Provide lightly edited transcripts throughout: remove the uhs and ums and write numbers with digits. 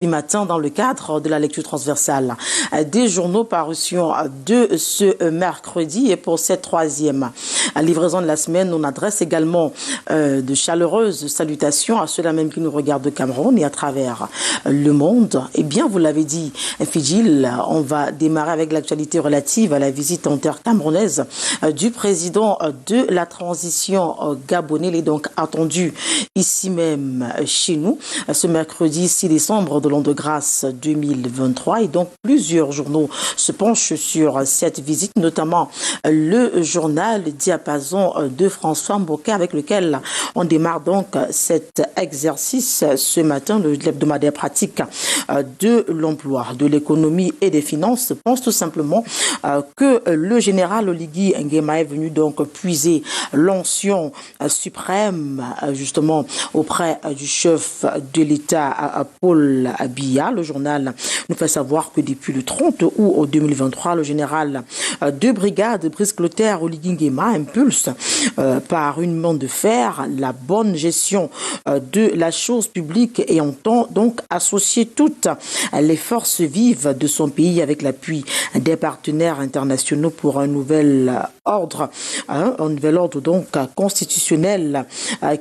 du matin dans le cadre de la lecture transversale des journaux parution de ce mercredi. Et pour cette troisième livraison de la semaine, on adresse également de chaleureuses salutations à ceux-là même qui nous regardent de Cameroun et à travers le monde. Eh bien, vous l'avez dit, Fidjil, on va démarrer avec l'actualité relative à la visite en terre camerounaise du président de la transition gabonais. Il est donc attendu ici même chez nous ce mercredi 6 décembre de l'an de grâce 2023. Et donc, plusieurs journaux se penchent sur cette visite, notamment le journal Diapason de François Mboka, avec lequel on démarre donc cet exercice ce matin. L'hebdomadaire pratique de l'emploi, de l'économie et des finances pense tout simplement que le général Oligui Nguema est venu donc puiser l'onction suprême justement auprès du chef de l'État Paul Biya. Le journal nous fait savoir que depuis le 30 août 2023, le général de brigade Brice Clotaire Oligui Nguema impulse par une main de fer la bonne gestion de la chose publique et entend donc associer toutes les forces vives de son pays avec l'appui des partenaires internationaux pour un nouvel ordre donc constitutionnel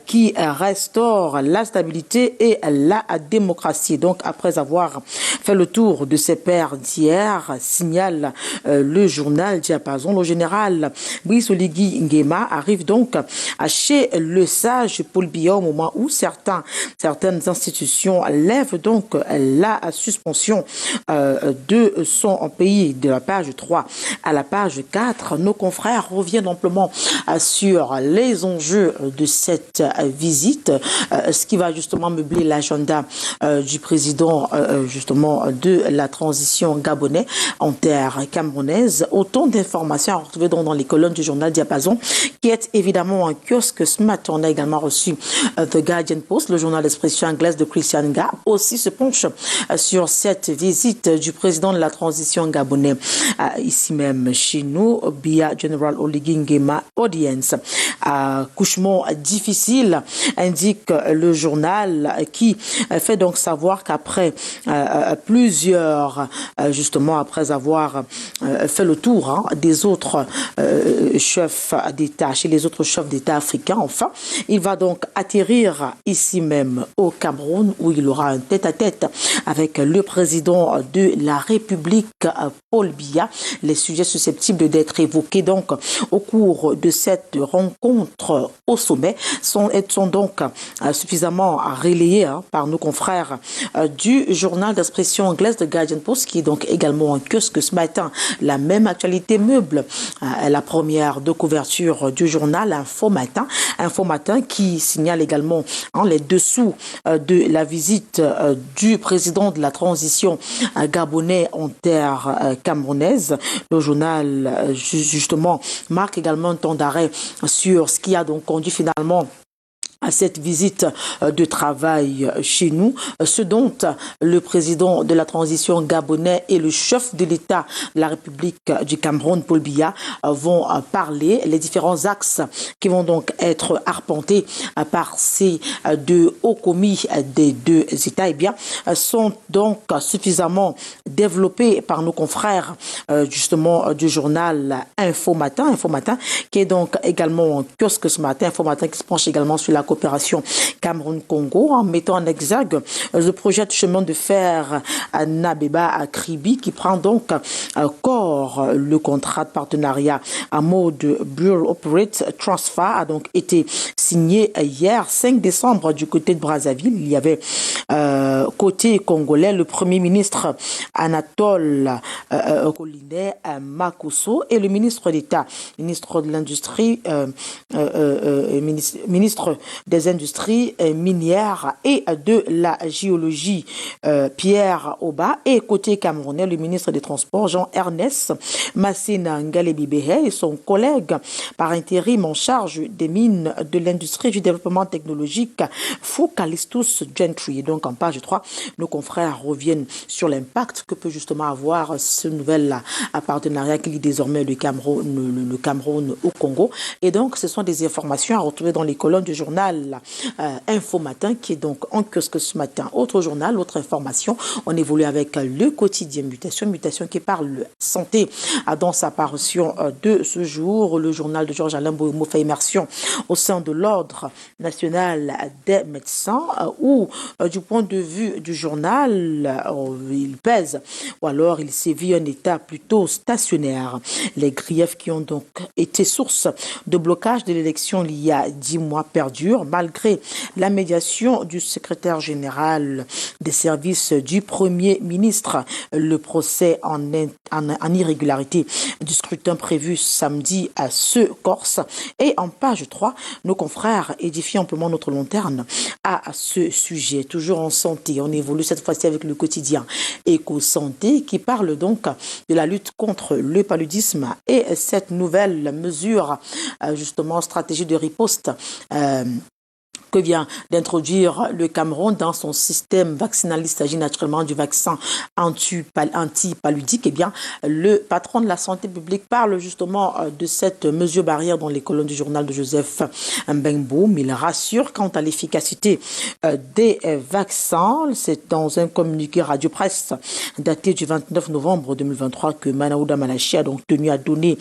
qui restaure la stabilité et la démocratie. Donc après avoir fait le tour de ses pairs d'hier, signale le journal Diapason, le général Brice Oligui Nguema arrive donc chez le sage Paul Biya au moment où certaines institutions lèvent donc la suspension de son pays. De la page 3 à la page 4, nos confrères reviennent amplement sur les enjeux de cette visite, ce qui va justement meubler l'agenda du président justement de la transition gabonais en terre camerounaise. Autant d'informations à retrouver dans les colonnes du journal Diapason, qui est évidemment un kiosque ce matin. On a également reçu The Guardian Post, le journal d'expression anglaise de Christian Nga, aussi se penche sur cette visite du président de la transition gabonais ici même chez nous, Biya General Oligui Nguema Audience. Couchement difficile, indique le journal, qui fait donc savoir qu'après plusieurs, justement après avoir fait le tour des autres chefs d'État, chez les autres chefs d'État africains, enfin, il va donc atterrir ici même au Cameroun, où il aura un tête-à-tête avec le président de la République, Paul Biya. Les sujets susceptibles d'être évoqués donc au cours de cette rencontre au sommet sont donc suffisamment relayés par nos confrères du journal d'expression anglaise The Guardian Post, qui est donc également un kiosque ce matin. La même actualité meuble la première de couverture du journal Info Matin qui signale également les dessous de la visite du président de la transition gabonais en terre camerounaise. Le journal justement marque également un temps d'arrêt sur ce qui a donc conduit finalement à cette visite de travail chez nous, ce dont le président de la transition gabonais et le chef de l'État de la République du Cameroun, Paul Biya, vont parler. Les différents axes qui vont donc être arpentés par ces deux hauts commis des deux États, eh bien, sont donc suffisamment développés par nos confrères justement du journal Info Matin, qui est donc également un kiosque ce matin, Info Matin qui se penche également sur la coopération Cameroun-Congo, en mettant en exergue le projet de chemin de fer à Nabeba à Kribi, qui prend donc corps. Le contrat de partenariat à mode Bureau Operate Transfer a donc été signé hier 5 décembre du côté de Brazzaville. Il y avait côté congolais le premier ministre Anatole Colinet Makosso et le ministre d'État, ministre de l'Industrie, ministre des Industries minières et de la Géologie, Pierre Oba, et côté camerounais, le ministre des Transports, Jean-Ernest Massena Ngalebibehe, et son collègue par intérim en charge des mines, de l'industrie et du développement technologique, Focalistus Gentry. Et donc, en page 3, nos confrères reviennent sur l'impact que peut justement avoir ce nouvel partenariat qui lie désormais le Cameroun au Congo. Et donc, ce sont des informations à retrouver dans les colonnes du journal journal Info Matin qui est donc en kiosque ce matin. Autre journal, autre information, on évolue avec le quotidien Mutation qui parle santé dans sa parution de ce jour. Le journal de Georges-Alain Boymo fait immersion au sein de l'Ordre national des médecins où, du point de vue du journal, il pèse ou alors il sévit un état plutôt stationnaire. Les griefs qui ont donc été source de blocage de l'élection il y a 10 mois perdurent malgré la médiation du secrétaire général des services du Premier ministre. Le procès en irrégularité du scrutin prévu samedi à ce Corse. Et en page 3, nos confrères édifient amplement notre lanterne à ce sujet. Toujours en santé, on évolue cette fois-ci avec le quotidien Éco-Santé qui parle donc de la lutte contre le paludisme et cette nouvelle mesure, justement, stratégie de riposte que vient d'introduire le Cameroun dans son système vaccinal. Il s'agit naturellement du vaccin anti-paludique. Eh bien, le patron de la santé publique parle justement de cette mesure barrière dans les colonnes du journal de Joseph Mbengboum. Il rassure quant à l'efficacité des vaccins. C'est dans un communiqué radio-presse daté du 29 novembre 2023 que Manaouda Malachi a donc tenu à donner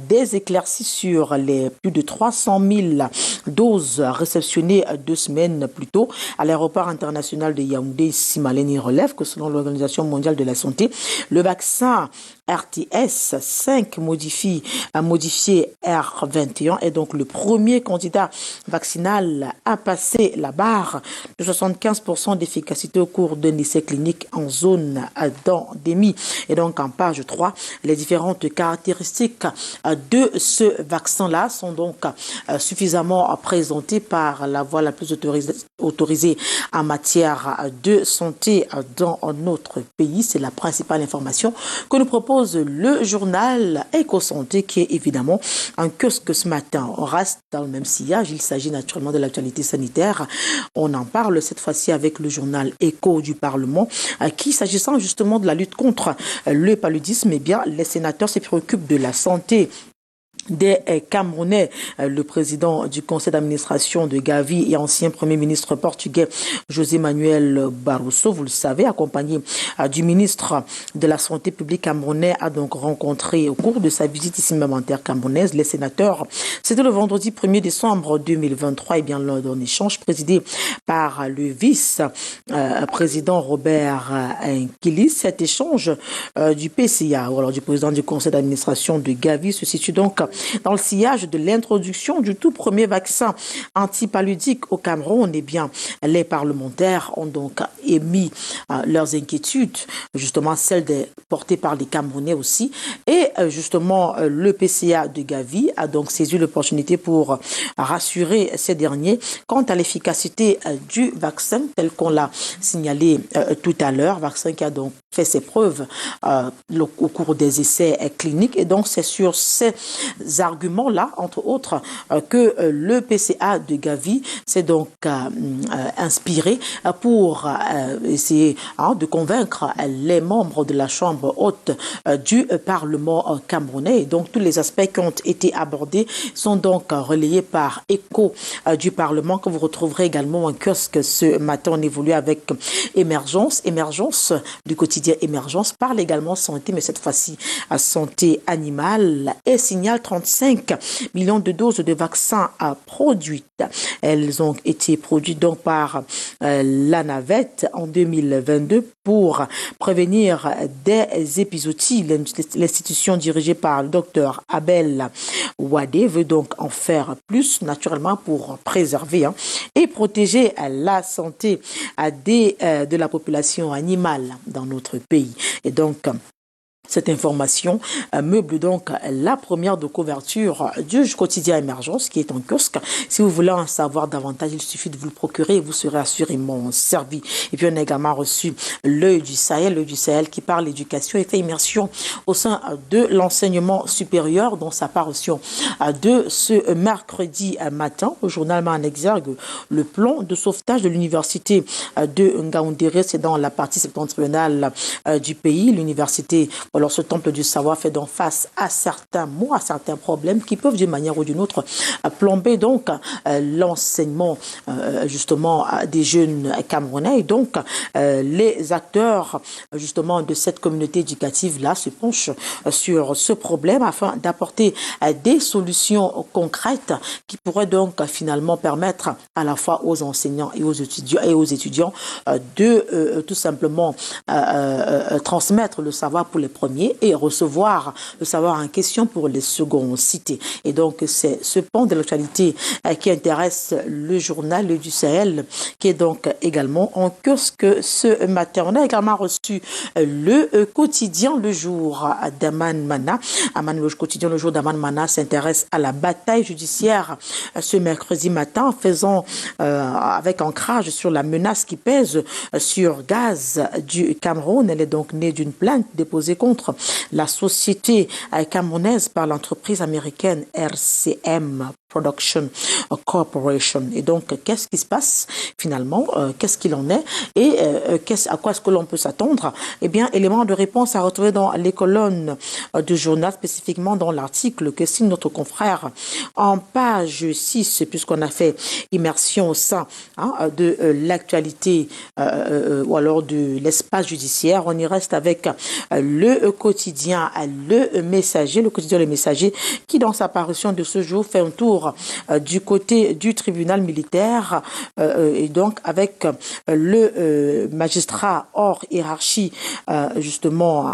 des éclaircies sur les plus de 300 000 doses réceptionnées 2 semaines plus tôt à l'aéroport international de Yaoundé. Simaleni relève que selon l'Organisation mondiale de la santé, le vaccin RTS 5 modifié R21 est donc le premier candidat vaccinal à passer la barre de 75% d'efficacité au cours d'un essai clinique en zone d'endémie. Et donc en page 3, les différentes caractéristiques de ce vaccin-là sont donc suffisamment présentées par la voie la plus autorisée en matière de santé dans notre pays. C'est la principale information que nous propose le journal Éco-Santé qui est évidemment en kiosque ce matin. On reste dans le même sillage. Il s'agit naturellement de l'actualité sanitaire. On en parle cette fois-ci avec le journal Éco du Parlement qui, s'agissant justement de la lutte contre le paludisme, eh bien, les sénateurs se préoccupent de la santé des Camerounais. Le président du conseil d'administration de Gavi et ancien premier ministre portugais José Manuel Barroso, vous le savez, accompagné du ministre de la santé publique camerounais, a donc rencontré au cours de sa visite ici même en terre camerounaise les sénateurs. C'était le vendredi 1er décembre 2023 et bien lors d'un échange présidé par le vice-président Robert Nkilis. Cet échange du PCA, ou alors du président du conseil d'administration de Gavi, se situe donc dans le sillage de l'introduction du tout premier vaccin antipaludique au Cameroun. Eh bien, les parlementaires ont donc émis leurs inquiétudes, justement celles portées par les Camerounais aussi. Et justement, le PCA de Gavi a donc saisi l'opportunité pour rassurer ces derniers quant à l'efficacité du vaccin, tel qu'on l'a signalé tout à l'heure, vaccin qui a donc fait ses preuves au cours des essais cliniques. Et donc, c'est sur ces arguments-là, entre autres, que le PCA de Gavi s'est donc inspiré pour essayer de convaincre les membres de la Chambre haute du Parlement camerounais. Et donc, tous les aspects qui ont été abordés sont donc relayés par Écho du Parlement, que vous retrouverez également en kiosque ce matin. On évolue avec Émergence du quotidien Émergence parle également santé, mais cette fois-ci à santé animale, et signale 35 millions de doses de vaccins produites. Elles ont été produites donc par la navette en 2022 pour prévenir des épizooties. L'institution dirigée par le docteur Abel Wadé veut donc en faire plus, naturellement, pour préserver et protéger la santé de la population animale dans notre pays. Et donc, cette information meuble donc la première de couverture du quotidien Émergence qui est en kiosque. Si vous voulez en savoir davantage, il suffit de vous le procurer et vous serez assurément servi. Et puis on a également reçu l'œil du Sahel qui parle éducation et fait immersion au sein de l'enseignement supérieur dont sa parution de ce mercredi matin au journal en exergue le plan de sauvetage de l'université de Ngaoundéré. C'est dans la partie septentrionale du pays. L'université Alors ce temple du savoir fait donc face à certains mots, à certains problèmes qui peuvent d'une manière ou d'une autre plomber donc l'enseignement justement des jeunes Camerounais. Et donc les acteurs justement de cette communauté éducative là se penchent sur ce problème afin d'apporter des solutions concrètes qui pourraient donc finalement permettre à la fois aux enseignants et aux étudiants de tout simplement transmettre le savoir pour les premiers et recevoir le savoir en question pour les seconds cités. Et donc c'est ce pan de l'actualité qui intéresse le journal du Sahel qui est donc également en kiosque ce matin. On a également reçu le quotidien Le Jour d'Aman Mana. Le quotidien Le Jour d'Aman Mana s'intéresse à la bataille judiciaire ce mercredi matin en faisant avec ancrage sur la menace qui pèse sur Gaz du Cameroun. Elle est donc née d'une plainte déposée contre la société camerounaise par l'entreprise américaine RCM Production Corporation. Et donc, qu'est-ce qui se passe finalement? Qu'est-ce qu'il en est? Et à quoi est-ce que l'on peut s'attendre? Eh bien, élément de réponse à retrouver dans les colonnes du journal, spécifiquement dans l'article que signe notre confrère en page 6, puisqu'on a fait immersion au sein de l'actualité ou alors de l'espace judiciaire. On y reste avec le quotidien Le Messager, le quotidien Le Messager, qui dans sa parution de ce jour fait un tour du côté du tribunal militaire et donc avec le magistrat hors hiérarchie justement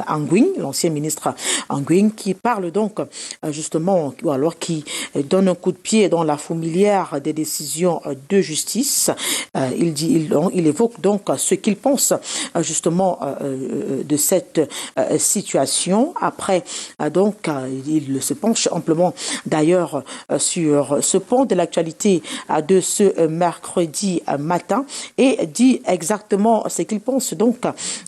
Nguyen, l'ancien ministre Nguyen, qui parle donc justement ou alors qui donne un coup de pied dans la fourmilière des décisions de justice. Il évoque donc ce qu'il pense justement de cette situation. Après donc il se penche amplement d'ailleurs sur ce point de l'actualité de ce mercredi matin et dit exactement ce qu'il pense donc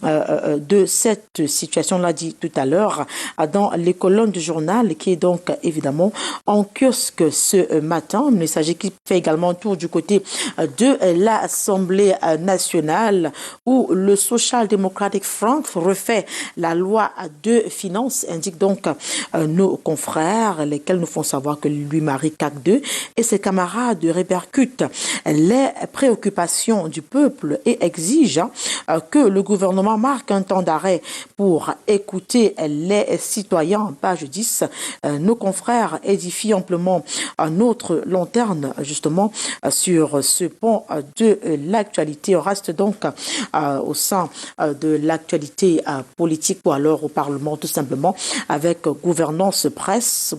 de cette situation-là, dit tout à l'heure dans les colonnes du journal qui est donc évidemment en kiosque ce matin. Il s'agit qui fait également un tour du côté de l'Assemblée nationale où le Social Democratic Front refait la loi de finances, indique donc nos confrères, lesquels nous font savoir que Louis-Marie Cagdeux et ses camarades répercutent les préoccupations du peuple et exigent que le gouvernement marque un temps d'arrêt pour écouter les citoyens. Page 10, nos confrères édifient amplement notre lanterne justement sur ce pont de l'actualité. On reste donc au sein de l'actualité politique ou alors au Parlement tout simplement avec gouvernance presse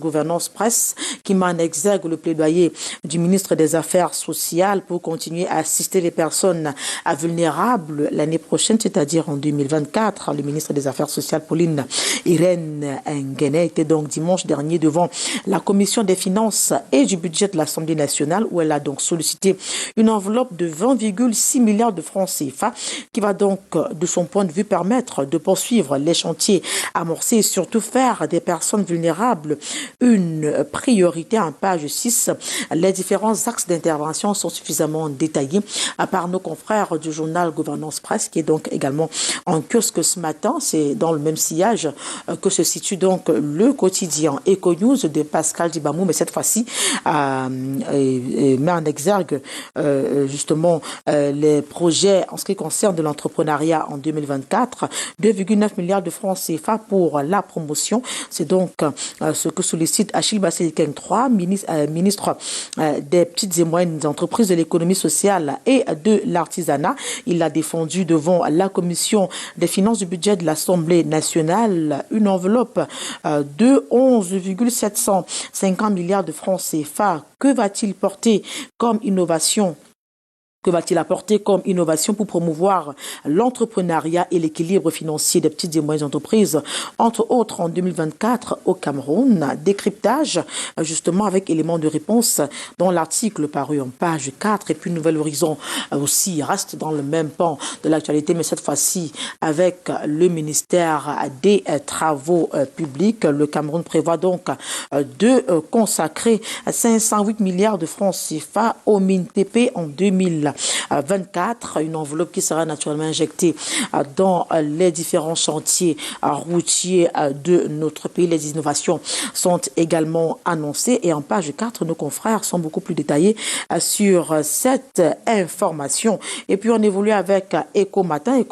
qui met en exergue le plaidoyer du ministre des Affaires sociales pour continuer à assister les personnes vulnérables l'année prochaine, c'est-à-dire en 2024. Le ministre des Affaires sociales, Pauline Irène Nguéné, était donc dimanche dernier devant la commission des finances et du budget de l'Assemblée nationale où elle a donc sollicité une enveloppe de 20,6 milliards de francs CFA qui va donc, de son point de vue, permettre de poursuivre les chantiers amorcés et surtout faire des personnes vulnérables une priorité. En page 6, les différents axes d'intervention sont suffisamment détaillés par nos confrères du journal Gouvernance Presse qui est donc également en kiosque ce matin. C'est dans le même sillage que se situe donc le quotidien Eco News de Pascal Dibamou, mais cette fois-ci met en exergue justement les projets en ce qui concerne de l'entrepreneuriat en 2024, 2,9 milliards de francs CFA pour la promotion. C'est donc ce que sollicite Achille Bassili-Keng III, ministre des petites et moyennes entreprises, de l'économie sociale et de l'artisanat. Il l'a défendu devant la commission des finances du budget de l'Assemblée nationale. Une enveloppe de 11,750 milliards de francs CFA. Que va-t-il porter comme innovation? Que va-t-il apporter comme innovation pour promouvoir l'entrepreneuriat et l'équilibre financier des petites et moyennes entreprises, entre autres en 2024 au Cameroun? Décryptage, justement, avec éléments de réponse dans l'article paru en page 4. Et puis Nouvel Horizon aussi reste dans le même pan de l'actualité, mais cette fois-ci avec le ministère des Travaux publics. Le Cameroun prévoit donc de consacrer 508 milliards de francs CFA aux mines TP en 2024. 2024. Une enveloppe qui sera naturellement injectée dans les différents chantiers routiers de notre pays. Les innovations sont également annoncées et en page 4, nos confrères sont beaucoup plus détaillés sur cette information. Et puis on évolue avec Eco Matin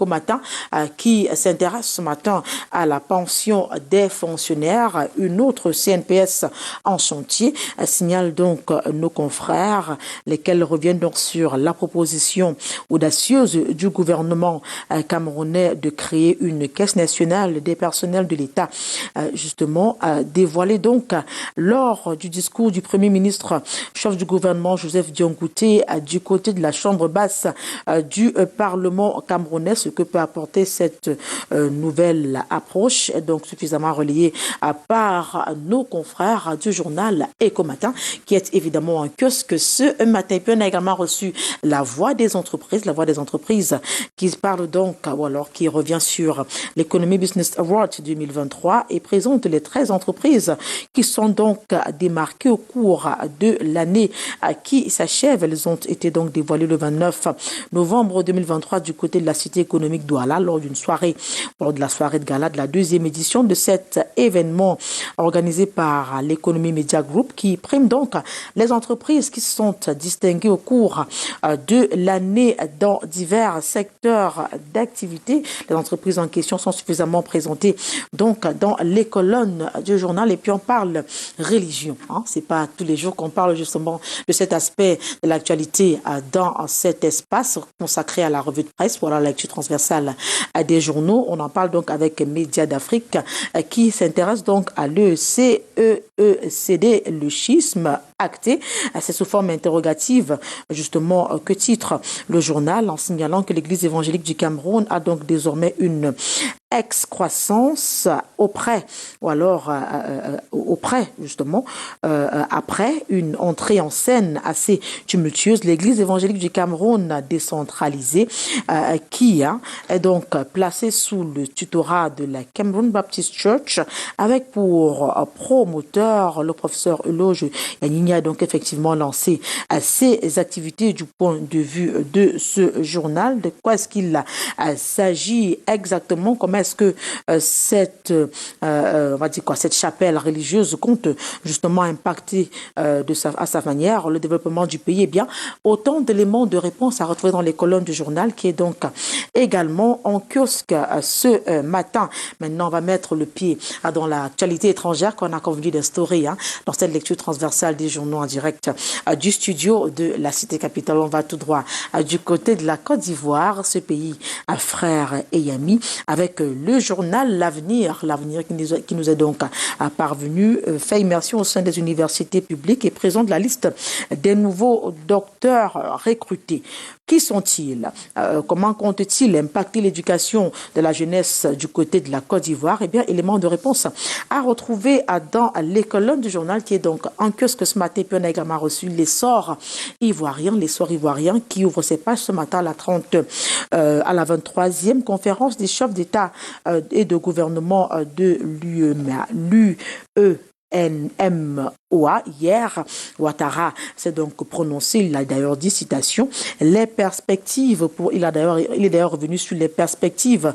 qui s'intéresse ce matin à la pension des fonctionnaires. Une autre CNPS en chantier signale donc nos confrères, lesquels reviennent donc sur la proposition audacieuse du gouvernement camerounais de créer une caisse nationale des personnels de l'État, justement dévoilée donc lors du discours du Premier ministre, chef du gouvernement Joseph Diongouté, du côté de la chambre basse du Parlement camerounais. Ce que peut apporter cette nouvelle approche est donc suffisamment relayée par nos confrères du journal Eco Matin, qui est évidemment un kiosque ce matin. Et puis on a également reçu la voix des entreprises qui parle donc, ou alors qui revient sur l'Economy Business Award 2023 et présente les 13 entreprises qui sont donc démarquées au cours de l'année qui s'achève. Elles ont été donc dévoilées le 29 novembre 2023 du côté de la cité économique d'Ouala lors de la soirée de gala de la deuxième édition de cet événement organisé par l'Economy Media Group, qui prime donc les entreprises qui se sont distinguées au cours de l'année dans divers secteurs d'activité. Les entreprises en question sont suffisamment présentées donc dans les colonnes du journal. Et puis on parle religion. C'est pas tous les jours qu'on parle justement de cet aspect de l'actualité dans cet espace consacré à la revue de presse pour la lecture transversale des journaux. On en parle donc avec Médias d'Afrique qui s'intéresse donc à l'ECEECD, le schisme acté. C'est sous forme interrogative justement que titre le journal en signalant que l'Église évangélique du Cameroun a donc désormais une excroissance auprès justement après une entrée en scène assez tumultueuse. L'Église évangélique du Cameroun décentralisée qui est donc placée sous le tutorat de la Cameroon Baptist Church avec pour promoteur le professeur Eloge Yanini a donc effectivement lancé ses activités du point de vue de ce journal. De quoi est-ce qu'il s'agit exactement? Comment est-ce que cette chapelle religieuse compte justement impacter à sa manière le développement du pays? Eh bien, autant d'éléments de réponse à retrouver dans les colonnes du journal qui est donc également en kiosque ce matin. Maintenant, on va mettre le pied dans l'actualité étrangère qu'on a convenu d'instaurer dans cette lecture transversale des journaux en direct du studio de la cité capitale. On va tout droit du côté de la Côte d'Ivoire, ce pays frère et ami, avec le journal L'Avenir qui nous est donc parvenu, fait immersion au sein des universités publiques et présente la liste des nouveaux docteurs recrutés. Qui sont-ils? Comment comptent-ils impacter l'éducation de la jeunesse du côté de la Côte d'Ivoire? Eh bien, élément de réponse à retrouver dans les colonnes du journal qui est donc en kiosque ce matin. Puis on a également reçu l'essor ivoirien qui ouvre ses pages ce matin à la 23e conférence des chefs d'État et de gouvernement de l'UEMOA. Hier, Ouattara s'est donc prononcé, il a d'ailleurs dit, citation, il est d'ailleurs revenu sur les perspectives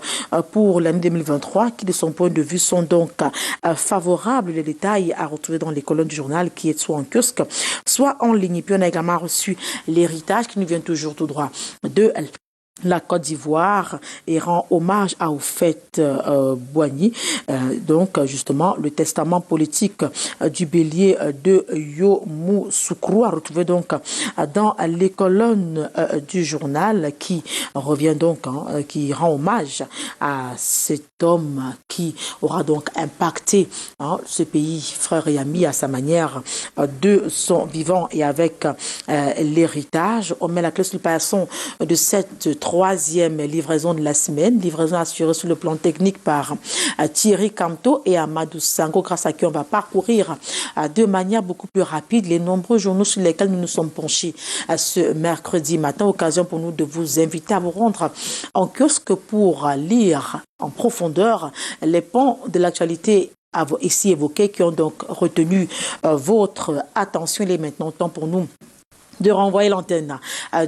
pour l'année 2023 qui, de son point de vue, sont donc favorables. Les détails à retrouver dans les colonnes du journal qui est soit en kiosque, soit en ligne. Et puis on a également reçu l'héritage qui nous vient toujours tout droit de la Côte d'Ivoire et rend hommage à Oufette Boigny, donc justement le testament politique du bélier de Yamoussoukro, à retrouver donc dans les colonnes du journal qui revient donc, qui rend hommage à cet homme qui aura donc impacté ce pays frère et ami à sa manière de son vivant et avec l'héritage. On met la clé sur le paillasson de cette troisième livraison de la semaine, livraison assurée sur le plan technique par Thierry Camto et Amadou Sango, grâce à qui on va parcourir de manière beaucoup plus rapide les nombreux journaux sur lesquels nous nous sommes penchés ce mercredi matin. Occasion pour nous de vous inviter à vous rendre en kiosque pour lire en profondeur les pans de l'actualité ici évoqués qui ont donc retenu votre attention. Il est maintenant temps pour nous de renvoyer l'antenne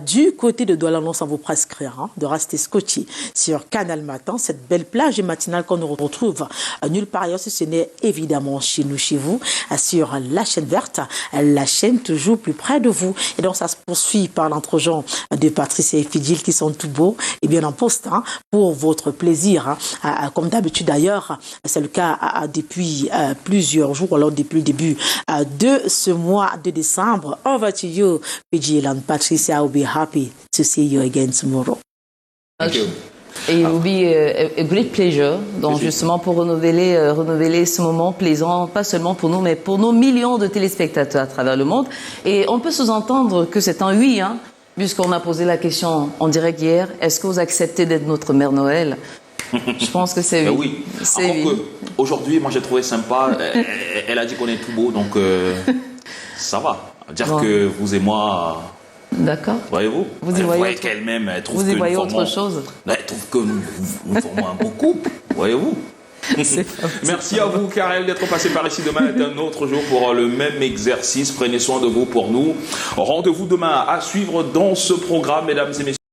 du côté de Douala. On vous prescrire de rester scotché sur Canal Matin, cette belle plage matinale qu'on ne retrouve nulle part ailleurs si ce n'est évidemment chez nous, chez vous, sur la chaîne verte, la chaîne toujours plus près de vous. Et donc ça se poursuit par l'entregent de Patricia et Fidjil qui sont tout beaux et bien en poste pour votre plaisir. Comme d'habitude d'ailleurs, c'est le cas depuis plusieurs jours, alors depuis le début de ce mois de décembre. Over to you, Fidjil and Patricia. Will be happy to see you again tomorrow. Thank you. Et it will be a great pleasure, donc justement pour renouveler ce moment plaisant, pas seulement pour nous, mais pour nos millions de téléspectateurs à travers le monde. Et on peut sous-entendre que c'est un oui, puisqu'on a posé la question en direct hier, est-ce que vous acceptez d'être notre Mère Noël? Je pense que c'est oui. Oui. Aujourd'hui, moi j'ai trouvé sympa, elle a dit qu'on est tout beau, donc ça va. Dire que vous et moi... D'accord. Voyez-vous? Vous y voyez qu'elle-même, elle trouve vous y que voyez nous autre chose? Elle trouve que nous formons un beau couple. Voyez-vous? Merci à vous, Karel, d'être passé par ici. Demain est un autre jour pour le même exercice. Prenez soin de vous pour nous. Rendez-vous demain à suivre dans ce programme, mesdames et messieurs.